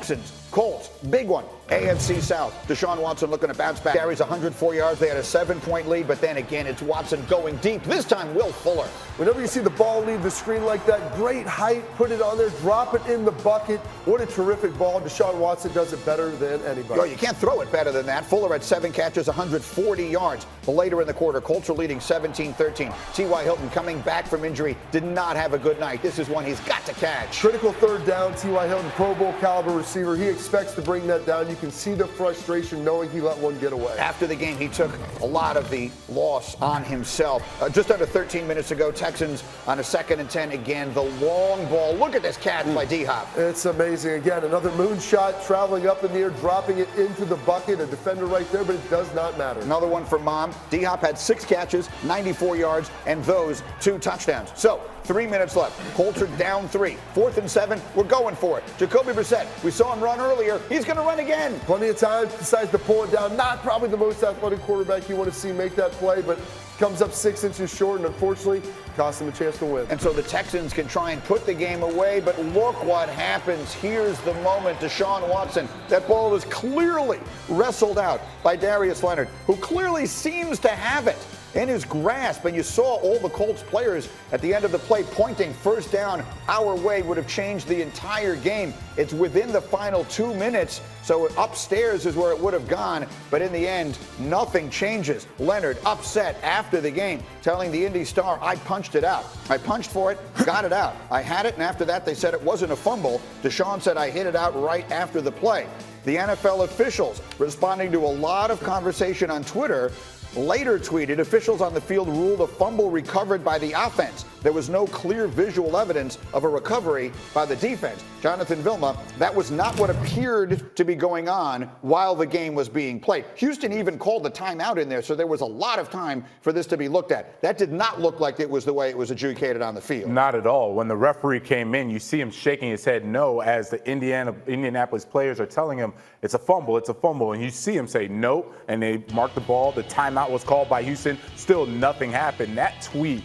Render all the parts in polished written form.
Texans, Colts, big one. AFC South. Deshaun Watson looking to bounce back. Carries 104 yards. They had a 7-point lead, but then again, it's Watson going deep. This time, Will Fuller. Whenever you see the ball leave the screen like that, great height, put it on there, drop it in the bucket. What a terrific ball. Deshaun Watson does it better than anybody. Oh, you can't throw it better than that. Fuller had 7 catches, 140 yards. Later in the quarter, Colts are leading 17-13. T.Y. Hilton coming back from injury did not have a good night. This is one he's got to catch. Critical third down. T.Y. Hilton, Pro Bowl caliber receiver. He expects to bring that down. You can see the frustration knowing he let one get away. After the game, he took a lot of the loss on himself. Just under 13 minutes ago, Texans on a 2nd and 10 again. The long ball. Look at this catch by D-Hop. It's amazing. Again, another moonshot traveling up in the air, dropping it into the bucket. A defender right there, but it does not matter. Another one for Mom. D-Hop had 6 catches, 94 yards, and those 2 touchdowns. So, 3 minutes left. Colts are down 3. 4th and 7. We're going for it. Jacoby Brissett. We saw him run earlier. He's going to run again. Plenty of time. Decides to pull it down. Not probably the most athletic quarterback you want to see make that play, but comes up 6 inches short and unfortunately cost him a chance to win. And so the Texans can try and put the game away, but look what happens. Here's the moment. Deshaun Watson. That ball was clearly wrestled out by Darius Leonard, who clearly seems to have it in his grasp, and you saw all the Colts players at the end of the play pointing first down our way. Would have changed the entire game. It's within the final 2 minutes, so upstairs is where it would have gone, but in the end, nothing changes. Leonard upset after the game, telling the Indy Star, I punched it out. I punched for it, got it out. I had it, and after that, they said it wasn't a fumble. Deshaun said I hit it out right after the play. The NFL officials, responding to a lot of conversation on Twitter, later tweeted, officials on the field ruled a fumble recovered by the offense. There was no clear visual evidence of a recovery by the defense. Jonathan Vilma, that was not what appeared to be going on while the game was being played. Houston even called the timeout in there, so there was a lot of time for this to be looked at. That did not look like it was the way it was adjudicated on the field. Not at all. When the referee came in, you see him shaking his head no as the Indianapolis players are telling him it's a fumble, it's a fumble. And you see him say no, and they mark the ball. The timeout was called by Houston. Still nothing happened. That tweet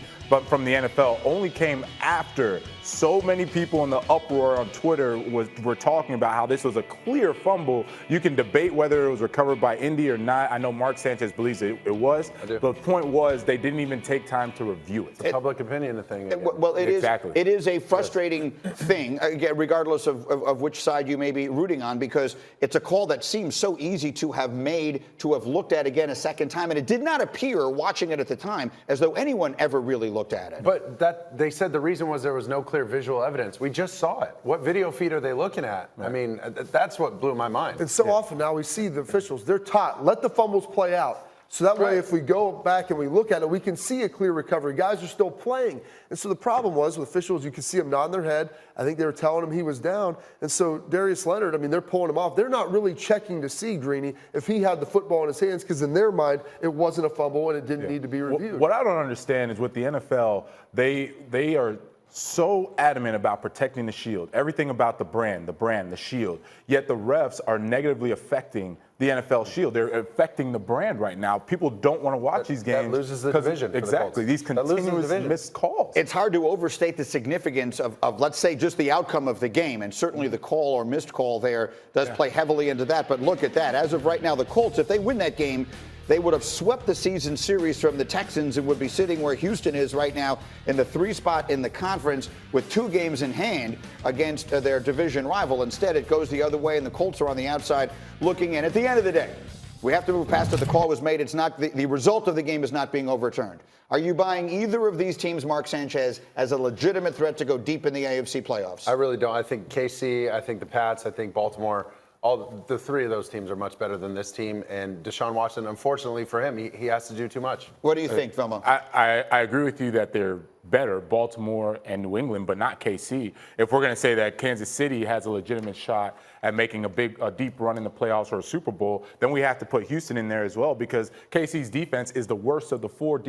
from the NFL only came after so many people in the uproar on Twitter were talking about how this was a clear fumble. You can debate whether it was recovered by Indy or not. I know Mark Sanchez believes it was. But the point was they didn't even take time to review it. It's a public opinion thing. Well, it exactly. It is a frustrating thing, regardless of which side you may be rooting on, because it's a call that seems so easy to have made, to have looked at again a second time, and it did not appear, watching it at the time, as though anyone ever really looked at it. But they said the reason was there was no clear visual evidence. We just saw it. What video feed are they looking at? Right. I mean, that's what blew my mind. And so often now we see the officials, they're taught, let the fumbles play out. So that way, if we go back and we look at it, we can see a clear recovery. Guys are still playing. And so the problem was with officials, you could see them nodding their head. I think they were telling him he was down. And so Darius Leonard, I mean, they're pulling him off. They're not really checking to see, Greeny, if he had the football in his hands, because in their mind, it wasn't a fumble and it didn't need to be reviewed. What I don't understand is with the NFL, they are so adamant about protecting the shield, everything about the brand, the shield, yet the refs are negatively affecting the NFL shield. They're affecting the brand right now. People don't want to watch these games. That loses the division. Exactly. These continuous missed calls. It's hard to overstate the significance of, let's say, just the outcome of the game. And certainly the call or missed call there does play heavily into that. But look at that. As of right now, the Colts, if they win that game, they would have swept the season series from the Texans and would be sitting where Houston is right now in the 3 spot in the conference with 2 games in hand against their division rival. Instead, it goes the other way, and the Colts are on the outside looking in. At the end of the day, we have to move past it. The call was made. It's not the result of the game is not being overturned. Are you buying either of these teams, Mark Sanchez, as a legitimate threat to go deep in the AFC playoffs? I really don't. I think KC, I think the Pats, I think Baltimore. All the 3 of those teams are much better than this team, and Deshaun Watson, unfortunately for him, he has to do too much. What do you think, Vilma? I agree with you that they're better, Baltimore and New England, but not KC. If we're going to say that Kansas City has a legitimate shot at making a deep run in the playoffs or a Super Bowl, then we have to put Houston in there as well, because KC's defense is the worst of the 4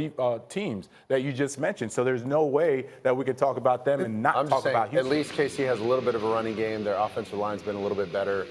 teams that you just mentioned. So there's no way that we could talk about them and not talk about Houston. At least KC has a little bit of a running game. Their offensive line's been a little bit better.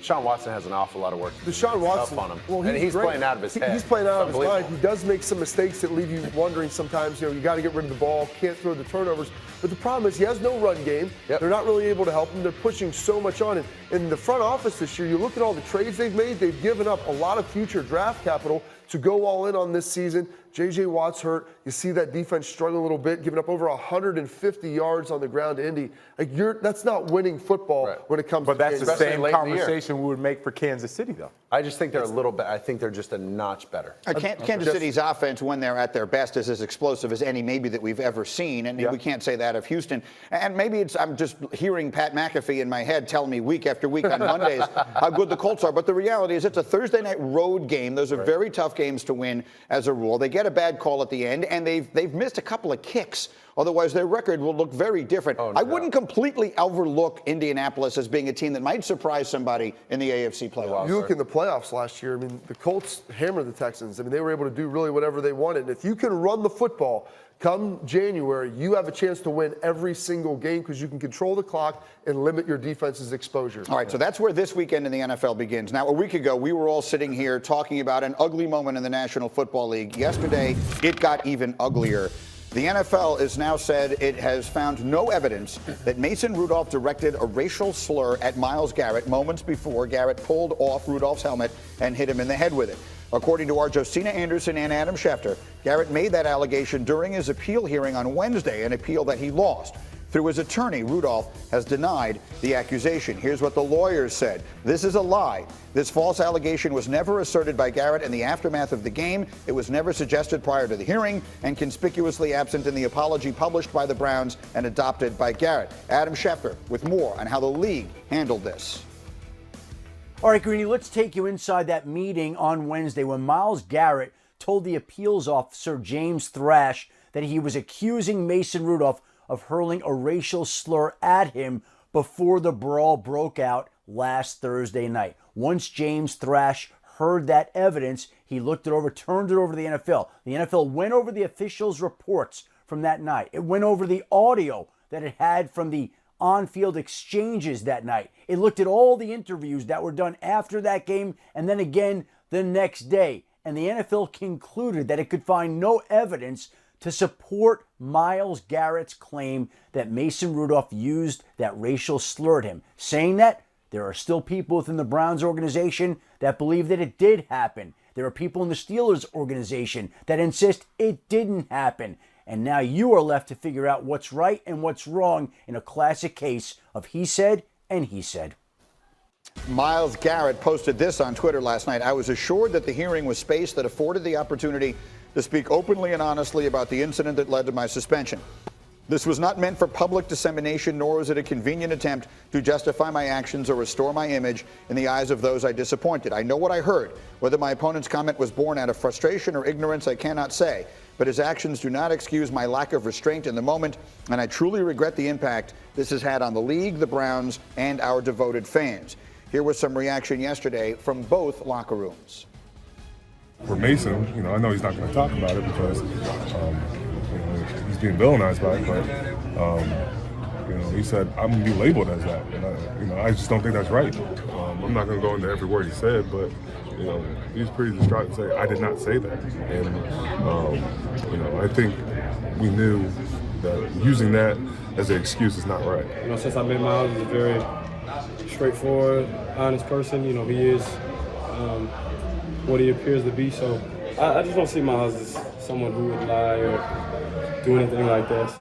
Deshaun Watson has an awful lot of work to do. Deshaun Watson, up on him. well, and he's great. playing out of his head. He's playing out of his mind. Unbelievable. He does make some mistakes that leave you wondering sometimes, you got to get rid of the ball, can't throw the turnovers. But the problem is he has no run game. Yep. They're not really able to help him. They're pushing so much on him. In the front office this year, you look at all the trades they've made, they've given up a lot of future draft capital to go all in on this season. J.J. Watt's hurt. You see that defense struggling a little bit, giving up over 150 yards on the ground to Indy. That's not winning football when it comes but to that's the especially same late in the year. conversation we would make for Kansas City, though. I just think they're a little bit. I think they're just a notch better. Kansas City's offense, when they're at their best, is as explosive as any maybe that we've ever seen, and we can't say that of Houston. And maybe I'm just hearing Pat McAfee in my head telling me week after week on Mondays how good the Colts are. But the reality is it's a Thursday night road game. Those are very tough games to win as a rule. They get a bad call at the end, and they've missed a couple of kicks. Otherwise, their record will look very different. Oh, no. I wouldn't completely overlook Indianapolis as being a team that might surprise somebody in the AFC playoffs. You look in the playoffs last year, the Colts hammered the Texans. They were able to do really whatever they wanted. And if you can run the football, come January, you have a chance to win every single game because you can control the clock and limit your defense's exposure. All right, so that's where this weekend in the NFL begins. Now, a week ago, we were all sitting here talking about an ugly moment in the National Football League. Yesterday, it got even uglier. The NFL has now said it has found no evidence that Mason Rudolph directed a racial slur at Myles Garrett moments before Garrett pulled off Rudolph's helmet and hit him in the head with it. According to our Josina Anderson and Adam Schefter, Garrett made that allegation during his appeal hearing on Wednesday, an appeal that he lost. Through his attorney, Rudolph has denied the accusation. Here's what the lawyers said. This is a lie. This false allegation was never asserted by Garrett in the aftermath of the game. It was never suggested prior to the hearing and conspicuously absent in the apology published by the Browns and adopted by Garrett. Adam Schefter with more on how the league handled this. All right, Greeny, let's take you inside that meeting on Wednesday when Myles Garrett told the appeals officer, James Thrash, that he was accusing Mason Rudolph of hurling a racial slur at him before the brawl broke out last Thursday night. Once James Thrash heard that evidence, he looked it over, turned it over to the NFL. The NFL went over the officials' reports from that night. It went over the audio that it had from the on-field exchanges that night. It looked at all the interviews that were done after that game and then again the next day. And the NFL concluded that it could find no evidence to support Myles Garrett's claim that Mason Rudolph used that racial slur at him. Saying that, there are still people within the Browns organization that believe that it did happen. There are people in the Steelers organization that insist it didn't happen. And now you are left to figure out what's right and what's wrong in a classic case of he said and he said. Myles Garrett posted this on Twitter last night. I was assured that the hearing was space that afforded the opportunity to speak openly and honestly about the incident that led to my suspension. This was not meant for public dissemination, nor was it a convenient attempt to justify my actions or restore my image in the eyes of those I disappointed. I know what I heard. Whether my opponent's comment was born out of frustration or ignorance, I cannot say. But his actions do not excuse my lack of restraint in the moment, and I truly regret the impact this has had on the league, the Browns, and our devoted fans. Here was some reaction yesterday from both locker rooms. For Mason, I know he's not going to talk about it because, he's being villainized by it. But, he said, "I'm going to be labeled as that," and I just don't think that's right. I'm not going to go into every word he said, but he's pretty distraught and say, "I did not say that." And I think we knew that using that as an excuse is not right. Since I met Myles, he's a very straightforward, honest person. He is what he appears to be. So I just don't see Myles as someone who would lie or do anything like that.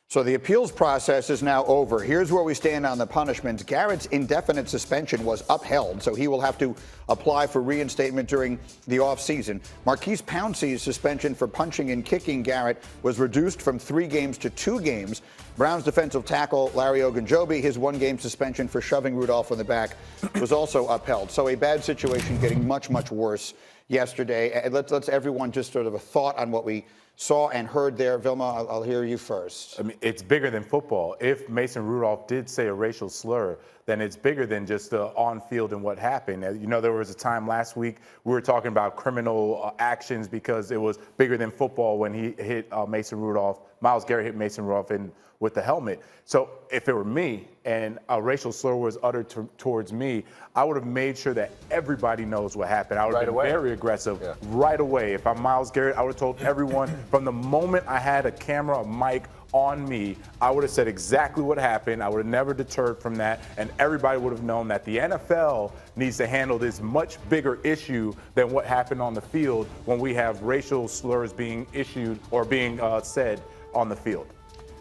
So the appeals process is now over. Here's where we stand on the punishments. Garrett's indefinite suspension was upheld, so he will have to apply for reinstatement during the offseason. Marquise Pouncey's suspension for punching and kicking Garrett was reduced from 3 games to 2 games. Browns defensive tackle Larry Ogunjobi, his 1-game suspension for shoving Rudolph in the back was also upheld. So a bad situation getting much, much worse yesterday. Let's everyone just sort of a thought on what we saw and heard there. Vilma, I'll hear you first. I mean, it's bigger than football. If Mason Rudolph did say a racial slur, then it's bigger than just the on-field and what happened. You know, there was a time last week we were talking about criminal actions because it was bigger than football when he hit Mason Rudolph. Myles Garrett hit Mason Rudolph with the helmet. So if it were me and a racial slur was uttered towards me, I would have made sure that everybody knows what happened. I would have been very aggressive right away. If I'm Myles Garrett, I would have told everyone from the moment I had a camera, a mic on me, I would have said exactly what happened. I would have never deterred from that, and everybody would have known that the NFL needs to handle this much bigger issue than what happened on the field when we have racial slurs being issued or being said on the field.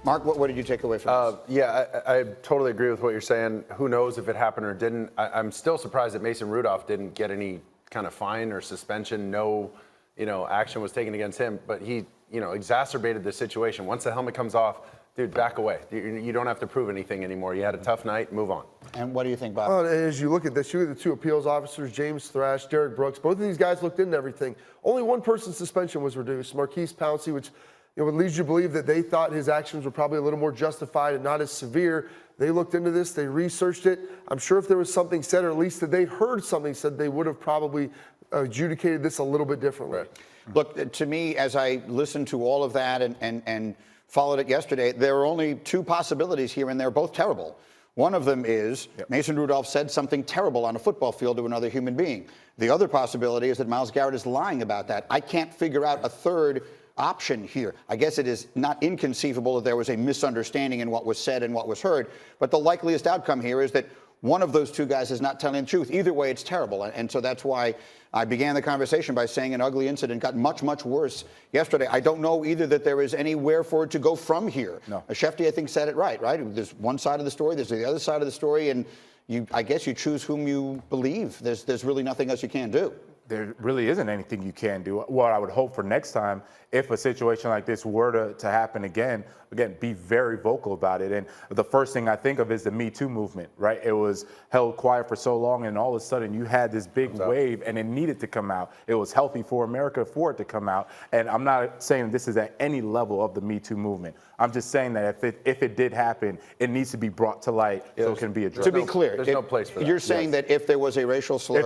Mark, what did you take away from this? Yeah, I totally agree with what you're saying. Who knows if it happened or didn't. I'm still surprised that Mason Rudolph didn't get any kind of fine or suspension. No, action was taken against him, but he, exacerbated the situation. Once the helmet comes off, dude, back away. You don't have to prove anything anymore. You had a tough night, move on. And what do you think, Bob? Well, as you look at this, you look at the two appeals officers, James Thrash, Derek Brooks, both of these guys looked into everything. Only one person's suspension was reduced, Marquise Pouncey, which would lead you to believe that they thought his actions were probably a little more justified and not as severe. They looked into this, they researched it. I'm sure if there was something said, or at least that they heard something said, they would have probably adjudicated this a little bit differently. Right. Look, to me, as I listened to all of that and followed it yesterday, there are only two possibilities here, and they're both terrible. One of them is Mason Rudolph said something terrible on a football field to another human being. The other possibility is that Myles Garrett is lying about that. I can't figure out a third option here. I guess it is not inconceivable that there was a misunderstanding in what was said and what was heard, but the likeliest outcome here is that one of those two guys is not telling the truth. Either way, it's terrible. And so that's why I began the conversation by saying an ugly incident got much, much worse yesterday. I don't know either that there is anywhere for it to go from here. No. Shefty, I think, said it right? There's one side of the story, there's the other side of the story, and I guess you choose whom you believe. There's really nothing else you can do. There really isn't anything you can do. What I would hope for next time, if a situation like this were to happen again, be very vocal about it. And the first thing I think of is the Me Too movement, right? It was held quiet for so long, and all of a sudden you had this big wave, and it needed to come out. It was healthy for America for it to come out. And I'm not saying this is at any level of the Me Too movement. I'm just saying that if it did happen, it needs to be brought to light so it can be addressed. To be clear, there's no place for that. You're saying that if there was a racial slur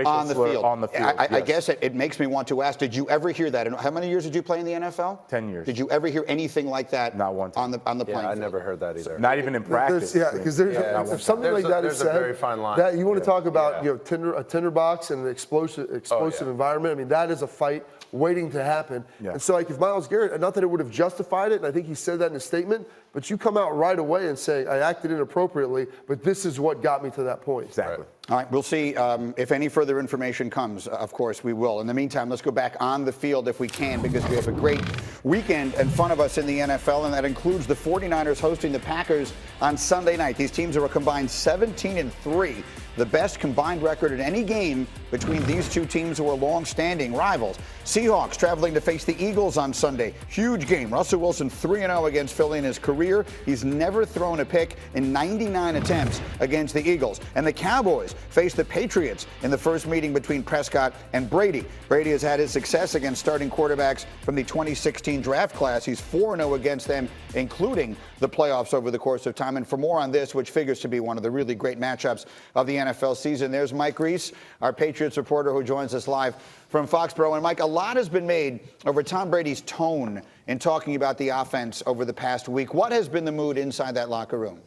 on the field, I guess it makes me want to ask, did you ever hear that? And how many years did you play in the NFL? 10 years. Did you ever hear anything like that? Not one time. On the playing field? I never heard that either. Not even in practice. Because if something like that is said, a very fine line. That you want to talk about, a tinderbox and an explosive environment. I mean, that is a fight waiting to happen. Yeah. And so, like, if Myles Garrett, not that it would have justified it, and I think he said that in his statement, but you come out right away and say, I acted inappropriately, but this is what got me to that point. Exactly. Right. All right, we'll see if any further information comes. Of course, we will. In the meantime, let's go back on the field if we can, because we have a great weekend in front of us in the NFL, and that includes the 49ers hosting the Packers on Sunday night. These teams are a combined 17-3, the best combined record in any game between these two teams who are long-standing rivals. Seahawks traveling to face the Eagles on Sunday. Huge game. Russell Wilson 3-0 against Philly in his career. He's never thrown a pick in 99 attempts against the Eagles. And the Cowboys face the Patriots in the first meeting between Prescott and Brady. Brady has had his success against starting quarterbacks from the 2016 draft class. He's 4-0 against them, including the playoffs over the course of time. And for more on this, which figures to be one of the really great matchups of the NFL season, there's Mike Reese, our Patriots reporter, who joins us live from Foxborough. And Mike, a lot has been made over Tom Brady's tone in talking about the offense over the past week. What has been the mood inside that locker room?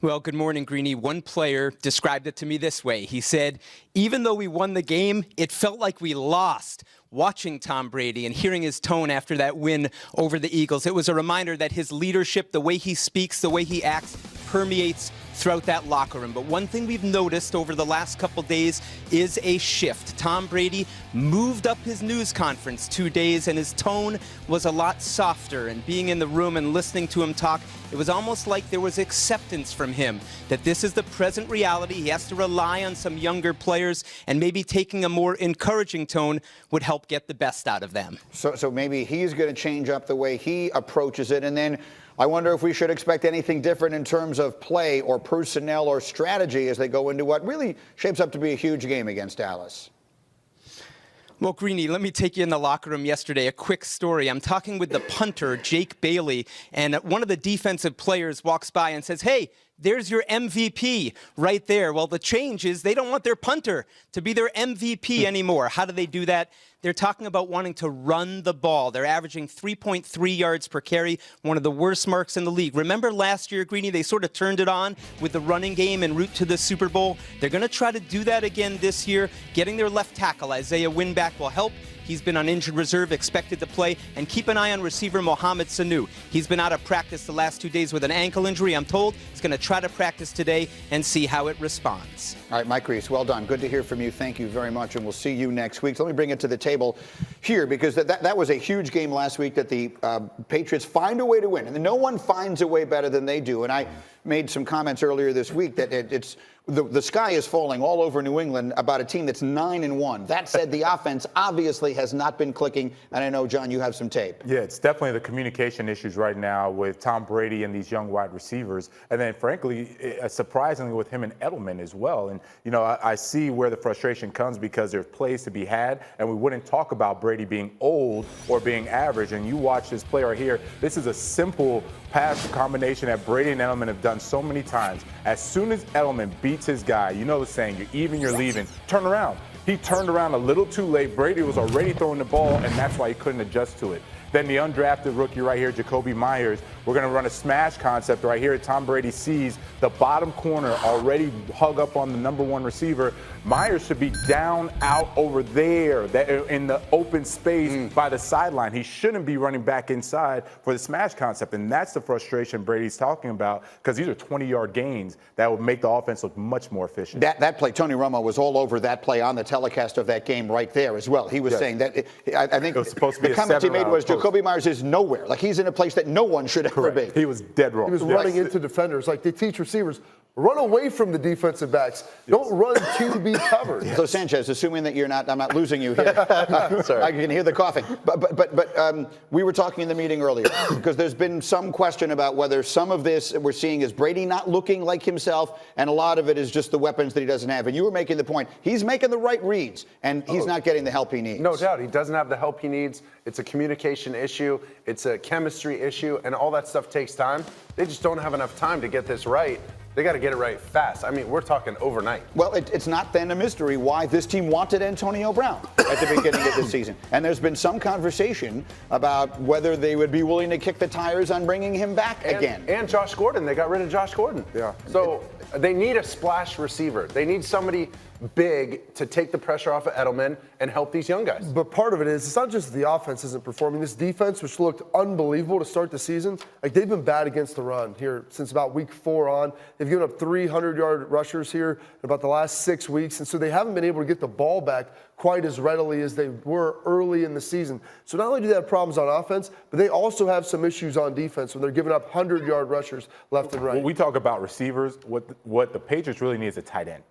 Well, good morning, Greeny. One player described it to me this way. He said, even though we won the game, it felt like we lost. Watching Tom Brady and hearing his tone after that win over the Eagles, it was a reminder that his leadership, the way he speaks, the way he acts, permeates throughout that locker room. But one thing we've noticed over the last couple days is a shift. Tom Brady moved up his news conference 2 days, and his tone was a lot softer. And being in the room and listening to him talk, it was almost like there was acceptance from him that this is the present reality. He has to rely on some younger players, and maybe taking a more encouraging tone would help get the best out of them. So maybe he's going to change up the way he approaches it. And then I wonder if we should expect anything different in terms of play or personnel or strategy as they go into what really shapes up to be a huge game against Dallas. Well, Greeny, let me take you in the locker room yesterday. A quick story. I'm talking with the punter, Jake Bailey, and one of the defensive players walks by and says, hey, There's your MVP right there. Well, the change is they don't want their punter to be their MVP anymore. How do they do that? They're talking about wanting to run the ball. They're averaging 3.3 yards per carry, one of the worst marks in the league. Remember last year, Greeny, they sort of turned it on with the running game en route to the Super Bowl. They're going to try to do that again this year. Getting their left tackle, Isaiah Winback, will help. He's been on injured reserve, expected to play. And keep an eye on receiver Mohamed Sanu. He's been out of practice the last 2 days with an ankle injury, I'm told. He's going to try to practice today and see how it responds. All right, Mike Reese, well done. Good to hear from you. Thank you very much, and we'll see you next week. So let me bring it to the table here, because that was a huge game last week that the Patriots find a way to win. And no one finds a way better than they do. And I made some comments earlier this week that the sky is falling all over New England about a team that's 9-1. That said, the offense obviously has not been clicking, and I know, John, you have some tape. Yeah, it's definitely the communication issues right now with Tom Brady and these young wide receivers, and then, frankly, surprisingly, with him and Edelman as well. And, you know, I see where the frustration comes because there's plays to be had, and we wouldn't talk about Brady being old or being average. And you watch this play right here. This is a simple pass combination that Brady and Edelman have done so many times. As soon as Edelman beats his guy, you know the saying, you're even, you're leaving, turn around. He turned around a little too late. Brady was already throwing the ball, and that's why he couldn't adjust to it. Then the undrafted rookie right here, Jacoby Myers. We're going to run a smash concept right here. Tom Brady sees the bottom corner already hug up on the number one receiver. Myers should be down out over there in the open space by the sideline. He shouldn't be running back inside for the smash concept. And that's the frustration Brady's talking about, because these are 20-yard gains that would make the offense look much more efficient. That play, Tony Romo was all over that play on the telecast of that game right there as well. He was saying that, I think it was supposed to be the comment he made was Jacoby Myers is nowhere. Like, he's in a place that no one should ever be. He was dead wrong. He was running into defenders. Like, they teach receivers, run away from the defensive backs. Don't run to be covered. So, Sanchez, assuming that I'm not losing you here. Sorry. I can hear the coughing. But we were talking in the meeting earlier because there's been some question about whether some of this we're seeing is Brady not looking like himself, and a lot of it is just the weapons that he doesn't have. And you were making the point, he's making the right reads, and he's not getting the help he needs. No doubt. He doesn't have the help he needs. It's a communication issue. It's a chemistry issue, and all that stuff takes time. They just don't have enough time to get this right. They got to get it right fast. I mean, we're talking overnight. Well, it's not then a mystery why this team wanted Antonio Brown at the beginning of this season. And there's been some conversation about whether they would be willing to kick the tires on bringing him back again. And Josh Gordon. They got rid of Josh Gordon. Yeah. So they need a splash receiver. They need somebody big to take the pressure off of Edelman and help these young guys. But part of it is, it's not just the offense isn't performing. This defense, which looked unbelievable to start the season, like, they've been bad against the run here since about week 4 on. They've given up 300-yard rushers here in about the last 6 weeks, and so they haven't been able to get the ball back quite as readily as they were early in the season. So not only do they have problems on offense, but they also have some issues on defense when they're giving up 100-yard rushers left and right. When we talk about receivers, what the Patriots really need is a tight end.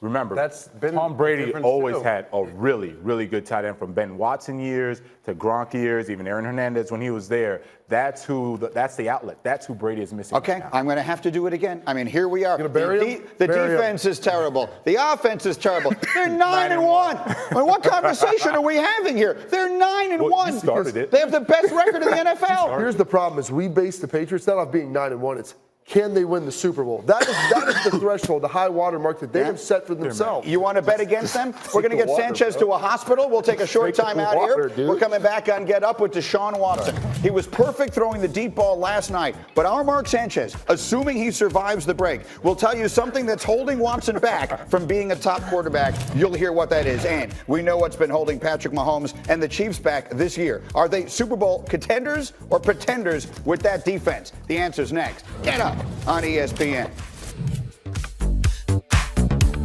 Remember, That's been Tom Brady the difference always too. had a really, really good tight end, from Ben Watson years to Gronk years, even Aaron Hernandez when he was there. That's the outlet. That's who Brady is missing. Okay, right now. I'm going to have to do it again. I mean, here we are. You're gonna bury him? The Bury him. defense is terrible. The offense is terrible. They're 9-1. I mean, what conversation are we having here? They're 9-1. Well, you started it. They have the best record in the NFL. Here's the problem: is we base the Patriots not off being 9-1. It's can they win the Super Bowl? That is the threshold, the high water mark that they have set for themselves. You want to bet against them? We're going to get Sanchez to a hospital. We'll take a short time out here. Dude. We're coming back on Get Up with Deshaun Watson. He was perfect throwing the deep ball last night. But our Mark Sanchez, assuming he survives the break, will tell you something that's holding Watson back from being a top quarterback. You'll hear what that is. And we know what's been holding Patrick Mahomes and the Chiefs back this year. Are they Super Bowl contenders or pretenders with that defense? The answer's next. Get Up on ESPN.